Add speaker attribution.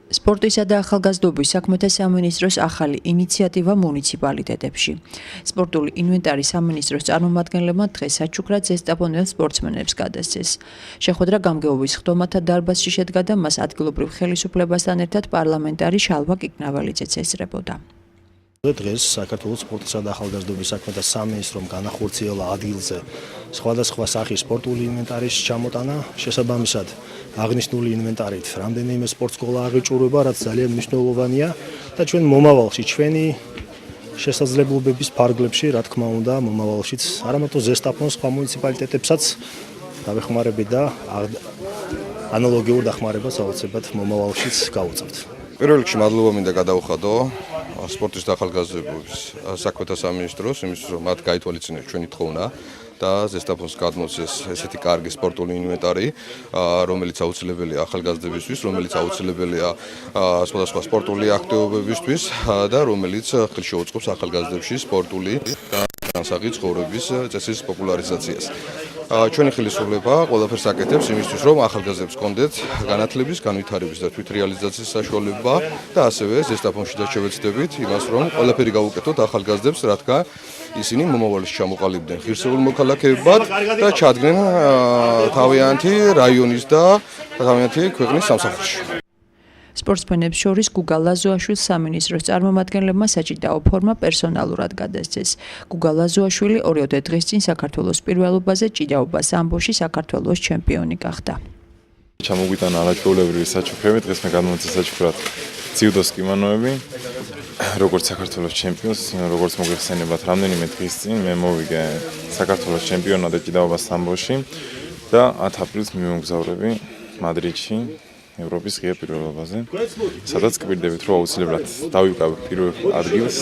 Speaker 1: სპორტისა და ახალგაზრდობის საქმეთა სამინისტროს ახალი ინიციატივა მუნიციპალიტეტებში. სპორტული ინვენტარი სამინისტროს წარმომადგენლებმა დღეს საჩუქრად ზესტაფონელ სპორტსმენებს გადასცეს. შეხვედრა გამგეობის ხდომათა დარბაზში შედგა და მას ადგილობრივ ხელისუფლებასთან ერთად პარლამენტარი შალვა კიკნაველიძეც ესწრებოდა.
Speaker 2: დღეს საქართველოს სპორტისა და ახალგაზრდობის საქმეთა სამინისტრომ განახორციელა ადგილზე სხვადასხვა სახის სპორტული ინვენტარის ჩამოტანა, შესაბამისად აღნიშნული ინვენტარით რამდენიმე სპორტსკოლა აღიჭურება, რაც ძალიან მნიშვნელოვანია და ჩვენ მომავალში ჩვენი შესაძლებლობების ფარგლებში, რა თქმა უნდა, მომავალშიც არამარტო ზესტაფონს სხვა მუნიციპალიტეტებსაც დავეხმარებით და ანალოგიურ დახმარებას აუცილებლად მომავალშიც გავუწევთ.
Speaker 3: პირველ რიგში მადლობა მინდა გადავუხადო სპორტის და ახალგაზრდობის საქმეთა სამინისტროს, იმისთვის რომ მათ გაითვალისწინეს ჩვენი თხოვნა და ზესტაფონს გადმოცეს ესეთი კარგი სპორტული ინვენტარი, რომელიც აუცილებელია ახალგაზრდებისთვის, რომელიც აუცილებელია სხვადასხვა სპორტული აქტივობებისთვის და რომელიც ხელს შეუწყობს ახალგაზრდებში სპორტული განსაკუთრებით ცხოვრების წესის პოპულარიზაციას. ჩვენი ხელისუფლება ყველაფერს აკეთებს იმისთვის, რომ ახალგაზრდებს კონდეთ განათლების, განვითარების და თვითრეალიზაციის საშუალება და ასევე ზესტაფონში შევეცდებით იმას, რომ ყველაფერი გავუკეთოთ ახალგაზრდებს, რადგან ისინი მომავალში ჩამოყალიბდნენ ღირსეულ მოქალაქეებად და ჩადგნენ თავიანთი რაიონის და თავიანთი ქვეყნის სამსახურში.
Speaker 1: სპორტსმენებს შორის გუგა ლაზოაშვილს სამინისტროს წარმომადგენლებმა საჭიდაო ფორმა პერსონალურად გადასცეს. გუგა ლაზოაშვილი 2 დღის წინ საქართველოს პირველობაზე ჭიდაობა სამბოში საქართველოს ჩემპიონი გახდა.
Speaker 4: ჩამოგვიტანა არაჩვეულებრივი საჩუქრები, დღეს მე გადმოვეცე საჩუქრად ძიუდოს კიმონოები. როგორც საქართველოს ჩემპიონს, როგორც მოგეხსენებათ, რამდენიმე დღის წინ მე მოვიგე საქართველოს ჩემპიონად ჭიდაობა სამბოში და 10 აპრილს მიმოგზავრები მადრიდში. ევროპის ღია პირველობაზე, სადაც გვირდებით, რომ აუცილებლად დავიკავებ პირველ ადგილს.